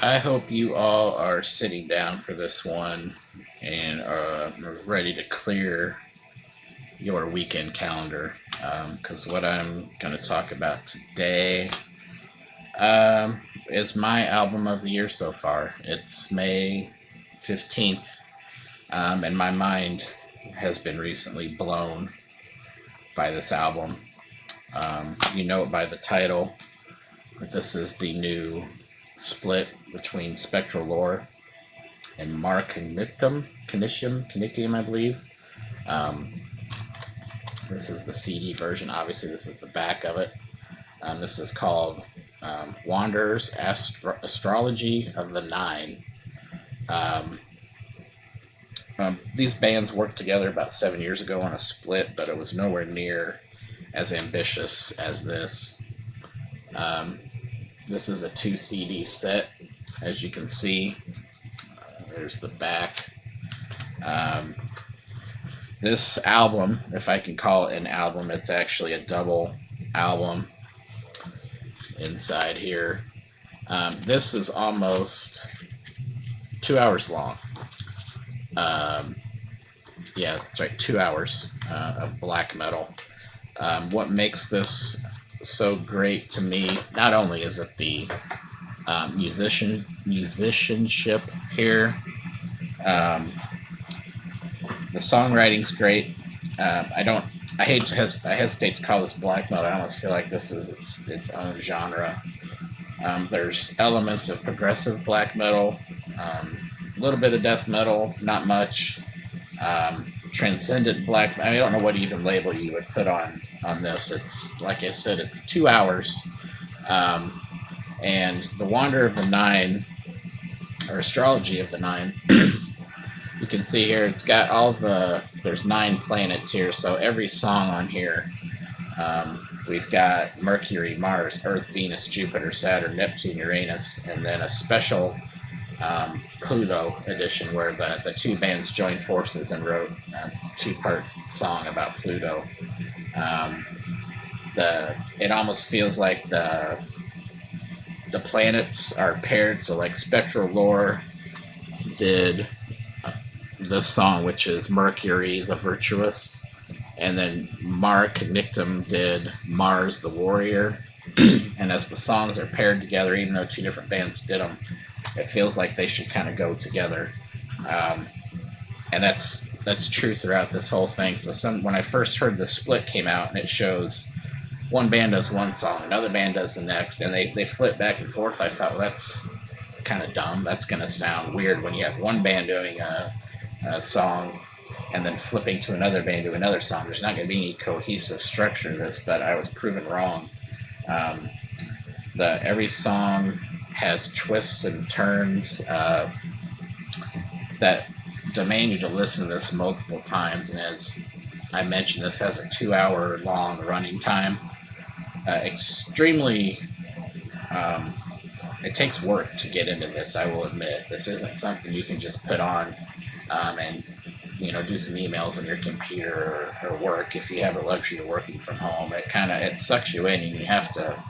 I hope you all are sitting down for this one and are ready to clear your weekend calendar. Because what I'm going to talk about today is my album of the year so far. It's May 15th, and my mind has been recently blown by this album. You know it by the title, but this is the new split between Spectral Lore and Mark Canicium, I believe. Um, this is the CD version. Obviously, this is the back of it. This is called Wanderers Astrology of the Nine. Um, these bands worked together about 7 years ago on a split, but it was nowhere near as ambitious as this. This is a 2 CD set, as you can see. There's the back. This album, if I can call it an album, it's actually a double album inside here. This is almost 2 hours long. Yeah, that's right, 2 hours of black metal. What makes this so great to me, not only is it the musicianship here, the songwriting's great. I hesitate to call this black metal. I almost feel like this is its own genre. There's elements of progressive black metal, a little bit of death metal, not much. Transcendent black. I don't know what even label you would put on this. It's like I said, it's 2 hours, and the Wanderer of the Nine, or Astrology of the Nine. You can see here it's got there's 9 planets here, so every song on here, we've got Mercury, Mars, Earth, Venus, Jupiter, Saturn, Neptune, Uranus, and then a special Pluto edition where the two bands joined forces and wrote a 2-part song about Pluto. It almost feels like the planets are paired, so like Spectral Lore did this song, which is Mercury the Virtuous, and then Mark Nictum did Mars the Warrior. And as the songs are paired together, even though 2 different bands did them, it feels like they should kind of go together, and that's true throughout this whole thing. So when I first heard the split came out, and it shows one band does one song, another band does the next, and they flip back and forth, I thought, well, that's kind of dumb. That's going to sound weird when you have one band doing a song and then flipping to another band to another song. There's not going to be any cohesive structure to this, but I was proven wrong. Every song has twists and turns that demand you to listen to this multiple times, and as I mentioned, this has a 2-hour long running time. Extremely, it takes work to get into this, I will admit. This isn't something you can just put on and do some emails on your computer or work if you have the luxury of working from home. It sucks you in, and you have to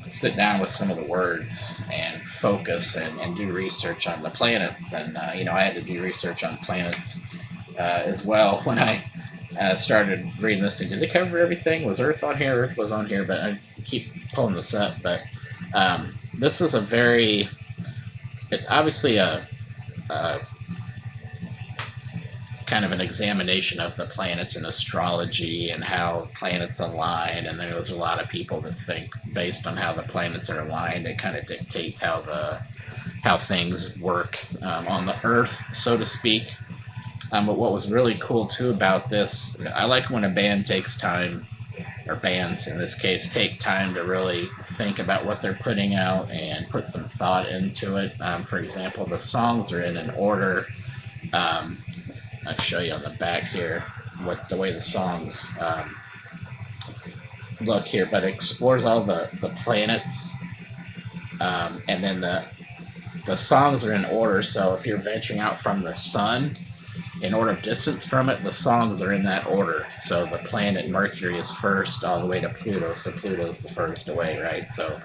sit down with some of the words and focus and do research on the planets. And I had to do research on planets as well when I started reading this thing. Did they cover everything? Was Earth on here? Earth was on here, but I keep pulling this up. But this is it's obviously a kind of an examination of the planets and astrology and how planets align. And there's a lot of people that think based on how the planets are aligned, it kind of dictates how things work on the Earth, so to speak. But what was really cool too about this, I like when a band takes time, or bands in this case, take time to really think about what they're putting out and put some thought into it. For example, the songs are in an order. I'll show you on the back here the way the songs look here, but it explores all the planets, and then the songs are in order. So if you're venturing out from the sun, in order of distance from it, the songs are in that order. So the planet Mercury is first all the way to Pluto, so Pluto's the furthest away, right? So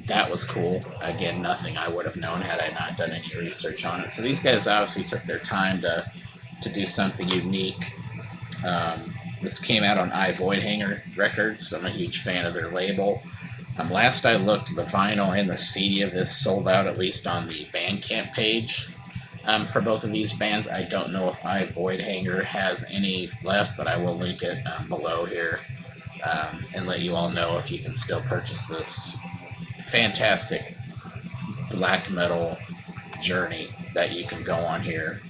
that was cool. Again, nothing I would have known had I not done any research on it. So these guys obviously took their time to do something unique. This came out on I Voidhanger Records. I'm a huge fan of their label. Last I looked, the vinyl and the CD of this sold out, at least on the Bandcamp page. For both of these bands, I don't know if I Voidhanger has any left, but I will link it below here and let you all know if you can still purchase this fantastic black metal journey that you can go on here.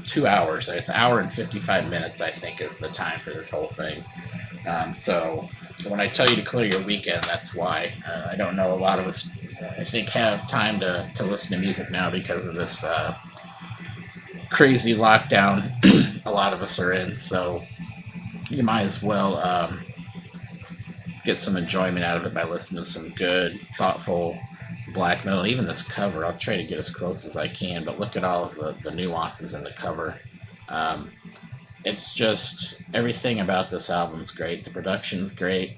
2 hours. It's an hour and 55 minutes, I think, is the time for this whole thing. So when I tell you to clear your weekend, that's why. I don't know, a lot of us, I think, have time to listen to music now because of this crazy lockdown a lot of us are in. So you might as well get some enjoyment out of it by listening to some good, thoughtful black metal. Even this cover, I'll try to get as close as I can, but look at all of the nuances in the cover. It's just, everything about this album's great. The production's great.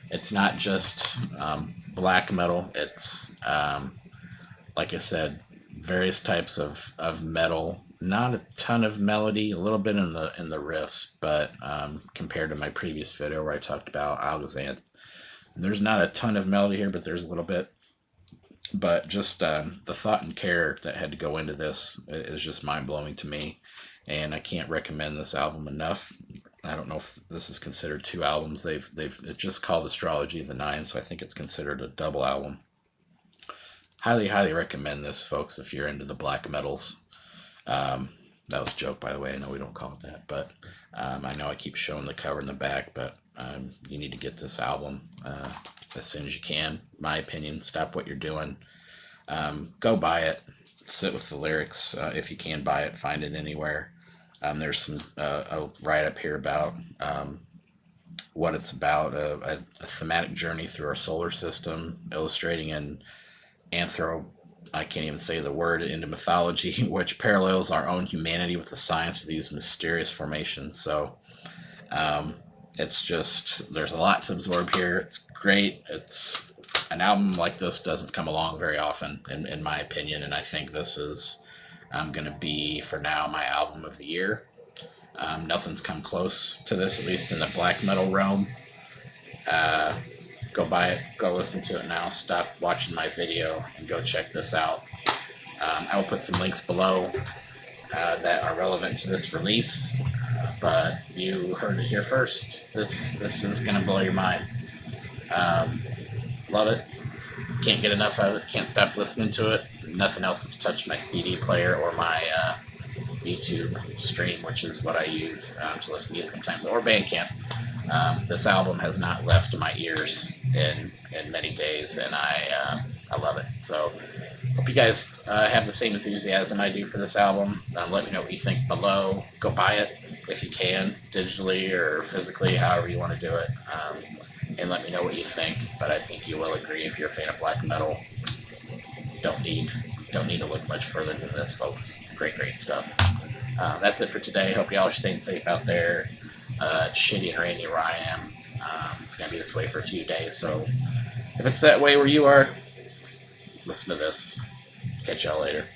It's not just black metal. It's, like I said, various types of metal. Not a ton of melody, a little bit in the riffs, but compared to my previous video where I talked about Algazanth, there's not a ton of melody here, but there's a little bit. But just the thought and care that had to go into this is just mind-blowing to me, and I can't recommend this album enough. I don't know if this is considered 2 albums. It's just called Astrology of the Nine, so I think it's considered a double album. Highly recommend this, folks, if you're into the black metals. That was a joke, by the way. I know we don't call it that, but I know I keep showing the cover in the back, but you need to get this album as soon as you can. My opinion, stop what you're doing. Go buy it. Sit with the lyrics. If you can buy it, find it anywhere. There's some a write-up here about what it's about, a thematic journey through our solar system, illustrating an I can't even say the word, into mythology, which parallels our own humanity with the science of these mysterious formations. So it's just, there's a lot to absorb here. It's great. It's an album like this doesn't come along very often, in my opinion, and I think this is going to be, for now, my album of the year. Nothing's come close to this, at least in the black metal realm. Go buy it, go listen to it now, stop watching my video, and go check this out. I will put some links below that are relevant to this release, but you heard it here first. This is going to blow your mind. Love it. Can't get enough of it, can't stop listening to it. Nothing else has touched my CD player or my YouTube stream, which is what I use to listen to music sometimes, or Bandcamp. This album has not left my ears in many days, and I love it. So hope you guys have the same enthusiasm I do for this album. Let me know what you think below. Go buy it if you can, digitally or physically, however you want to do it, and let me know what you think. But I think you will agree, if you're a fan of black metal, don't need to look much further than this, folks. Great stuff. That's it for today. Hope y'all are staying safe out there. It's shitty and rainy where I am. It's going to be this way for a few days, so if it's that way where you are, listen to this. Catch y'all later.